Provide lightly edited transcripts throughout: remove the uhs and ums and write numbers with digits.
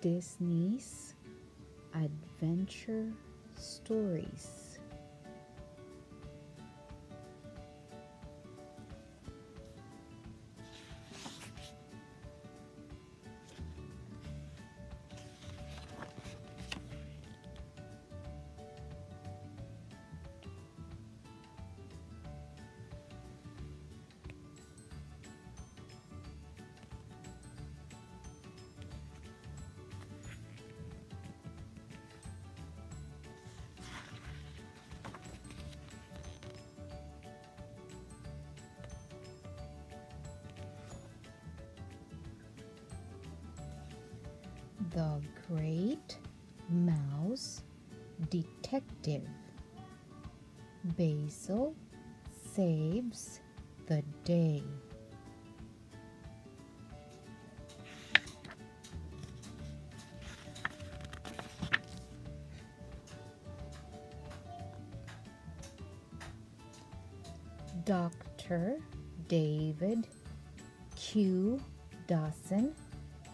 Disney's Adventure Stories. The Great Mouse Detective. Basil saves the day. Dr. David Q. Dawson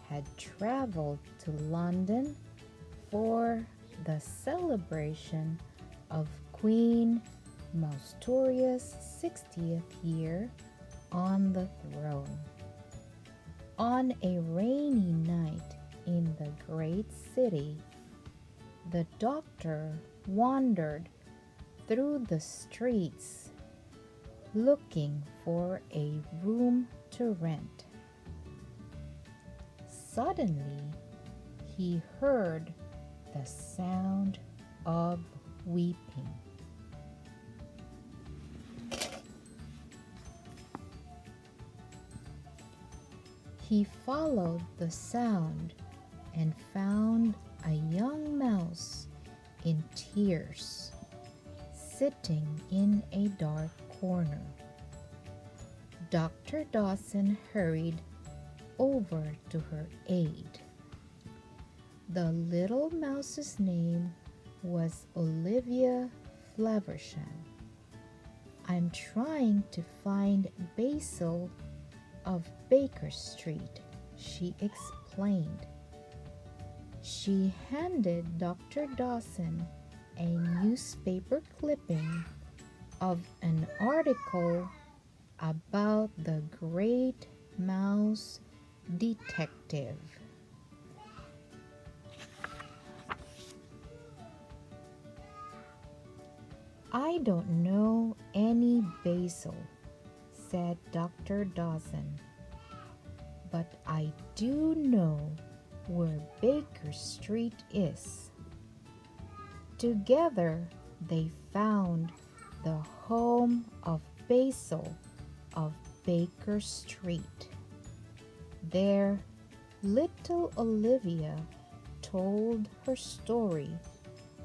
had traveled to London for the celebration of Queen Mousetoria's 60th year on the throne. On a rainy night in the great city, the doctor wandered through the streets looking for a room to rent. Suddenly, he heard the sound of weeping. He followed the sound and found a young mouse in tears, sitting in a dark corner. Dr. Dawson hurried over to her aid. The little mouse's name was Olivia Flaversham. "I'm trying to find Basil of Baker Street," she explained. She handed Dr. Dawson a newspaper clipping of an article about the Great Mouse Detective. "I don't know any Basil," said Dr. Dawson, "but I do know where Baker Street is." Together they found the home of Basil of Baker Street. There, little Olivia told her story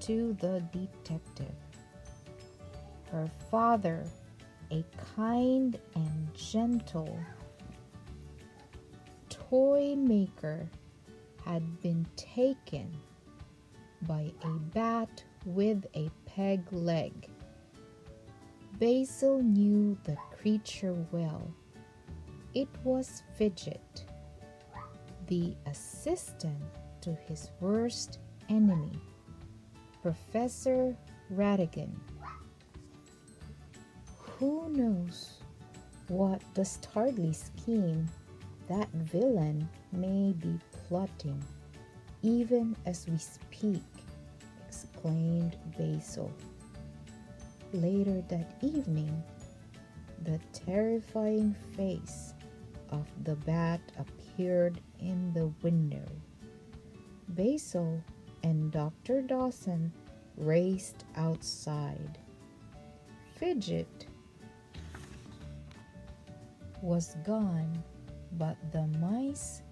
to the detective. Her father, a kind and gentle toy maker, had been taken by a bat with a peg leg. Basil knew the creature well. It was Fidget, the assistant to his worst enemy, Professor Ratigan. Who knows what dastardly scheme that villain may be plotting even as we speak, exclaimed Basil. Later that evening, the terrifying face of the bat appeared in the window. Basil and Dr. Dawson raced outside. Fidget was gone, but the mice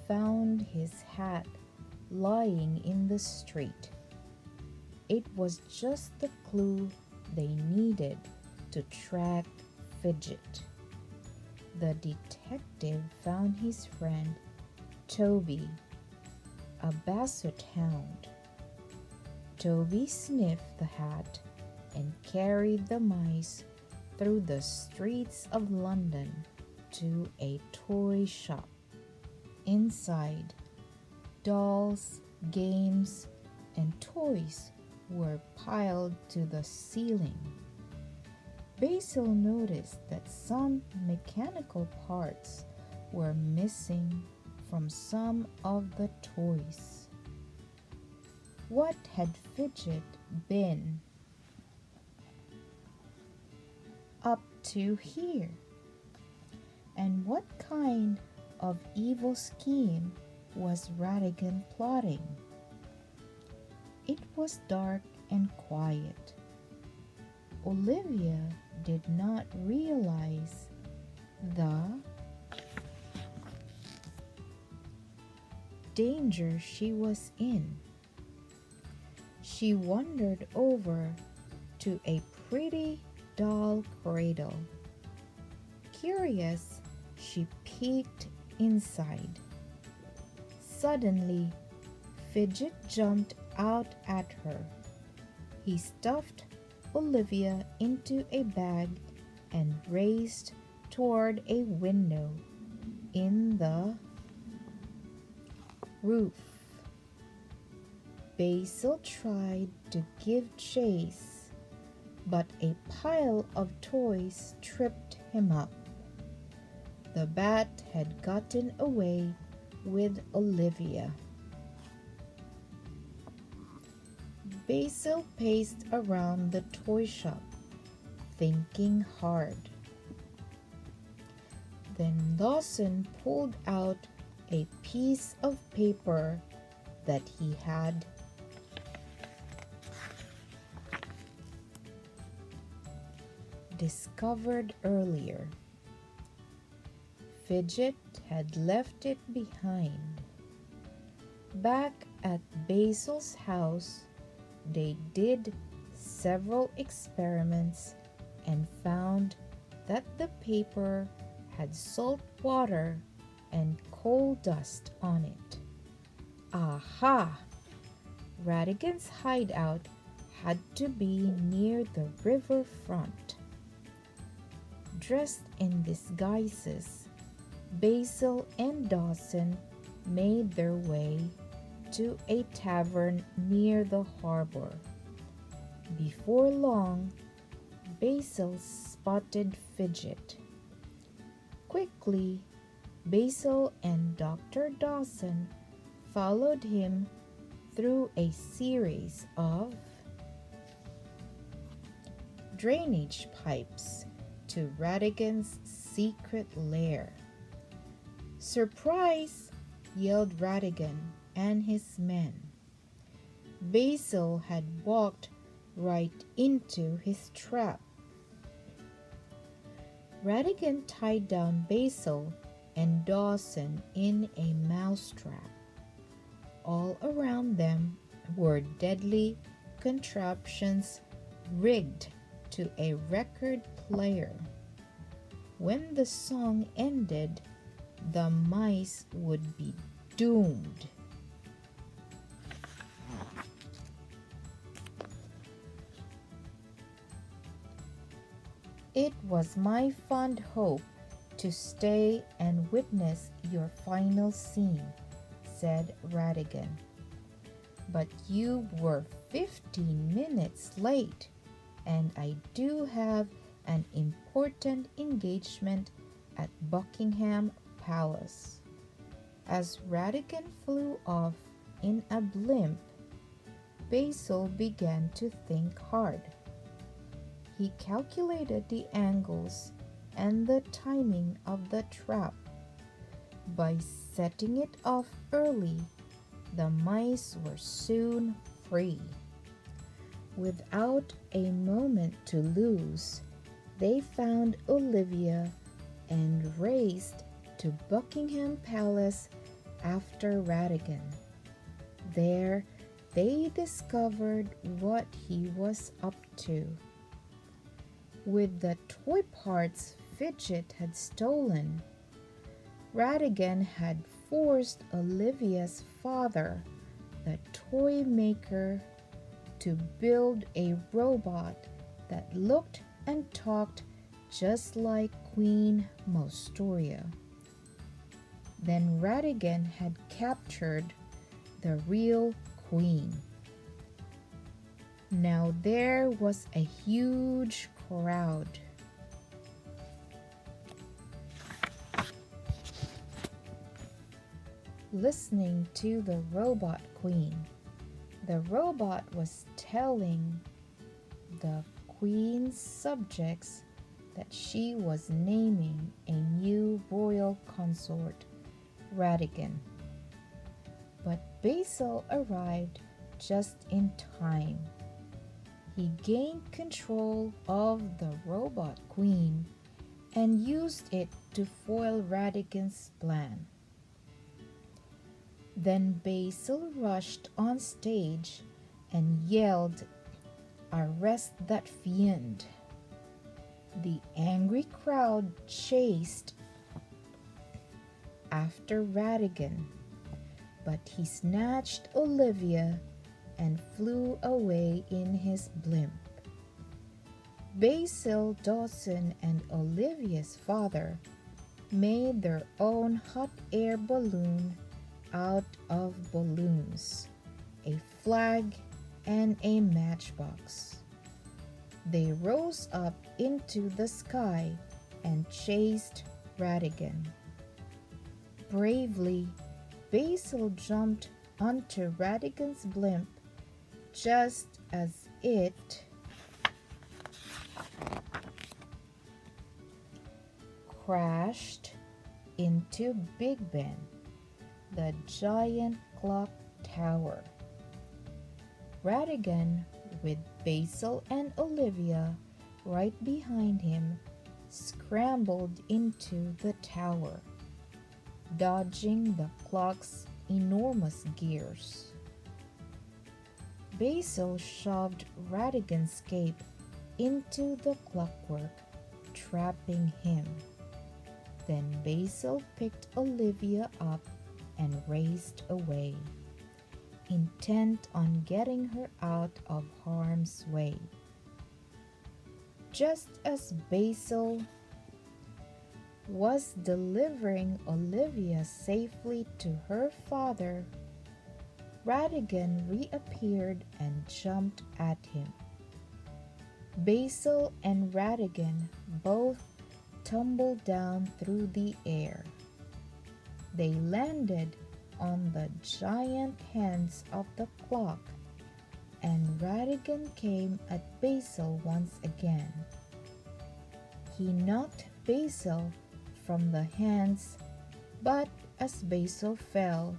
found his hat lying in the street. It was just the clue they needed to track Fidget. The detective found his friend Toby, a basset hound. Toby sniffed the hat and carried the mice through the streets of London to a toy shop. Inside, Dolls, games, and toys were piled to the ceiling. Basil noticed that some mechanical parts were missing from some of the toys. What had Fidget been up to here? And what kind of evil scheme was Radigan plotting? It was dark and quiet. Olivia did not realize the danger she was in. She wandered over to a pretty doll cradle. Curious, she peeked inside. Suddenly, Fidget jumped out at her. He stuffed Olivia into a bag and raced toward a window in the roof. Basil tried to give chase, but a pile of toys tripped him up. The bat had gotten away with Olivia. Basil paced around the toy shop, thinking hard. Then Dawson pulled out a piece of paper that he had discovered earlier. Fidget had left it behind. Back at Basil's house, they did several experiments and found that the paper had salt water and coal dust on it. Aha! Radigan's hideout had to be near the river front. Dressed in disguises, Basil and Dawson made their way to a tavern near the harbor. Before long, Basil spotted Fidget. Quickly, Basil and Dr. Dawson followed him through a series of drainage pipes to Radigan's secret lair. "Surprise!" yelled Radigan and his men. Basil had walked right into his trap. Radigan tied down Basil and Dawson in a mousetrap. All around them were deadly contraptions rigged to a record player. When the song ended, the mice would be doomed. "It was my fond hope to stay and witness your final scene," said Radigan. "But you were 15 minutes late, and I do have an important engagement at Buckingham Palace." As Radigan flew off in a blimp, Basil began to think hard. He calculated the angles and the timing of the trap. By setting it off early, the mice were soon free. Without a moment to lose, they found Olivia and raced to Buckingham Palace after Radigan. There, they discovered what he was up to. With the toy parts Fidget had stolen, Radigan had forced Olivia's father, the toy maker, to build a robot that looked and talked just like Queen Mostoria. Then Radigan had captured the real queen. Now there was a huge crowd. Listening to the robot queen. The robot was telling the queen's subjects that she was naming a new royal consort, Ratigan. But Basil arrived just in time. He gained control of the robot queen and used it to foil Ratigan's plan. Then Basil rushed on stage and yelled, "Arrest that fiend!" The angry crowd chased after Ratigan, but he snatched Olivia and flew away in his blimp. Basil, Dawson, and Olivia's father made their own hot air balloon out of balloons, a flag, and a matchbox. They rose up into the sky and chased Ratigan. Bravely, Basil jumped onto Ratigan's blimp just as it crashed into Big Ben, the giant clock tower. Ratigan, with Basil and Olivia right behind him, scrambled into the tower, dodging the clock's enormous gears. Basil shoved Ratigan's cape into the clockwork, trapping him. Then Basil picked Olivia up and raced away, intent on getting her out of harm's way. Just as Basil was delivering Olivia safely to her father, Ratigan reappeared and jumped at him. Basil and Ratigan both tumbled down through the air. They landed on the giant hands of the clock, and Ratigan came at Basil once again. He knocked Basil from the hands, but as Basil fell,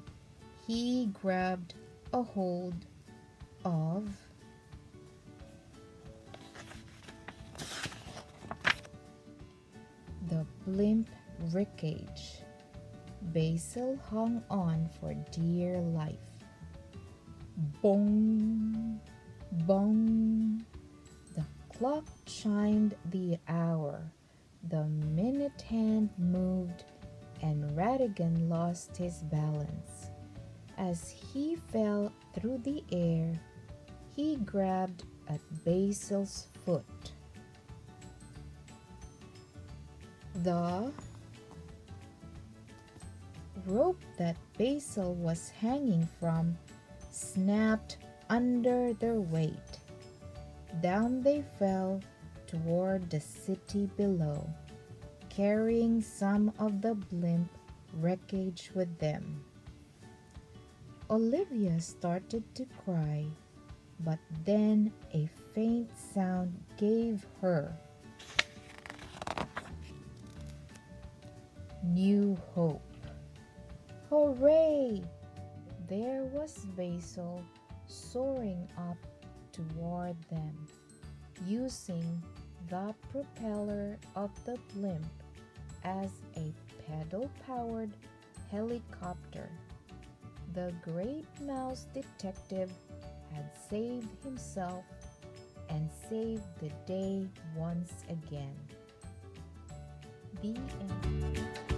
he grabbed a hold of the blimp wreckage. Basil hung on for dear life. Bong! Bong! The clock chimed the hour. The minute hand moved, and Ratigan lost his balance. As he fell through the air, he grabbed at Basil's foot. The rope that Basil was hanging from snapped under their weight. Down they fell toward the city below, carrying some of the blimp wreckage with them. Olivia started to cry, but then a faint sound gave her new hope. Hooray! There was Basil soaring up toward them, using the propeller of the blimp as a pedal-powered helicopter. The great mouse detective had saved himself and saved the day once again. The end.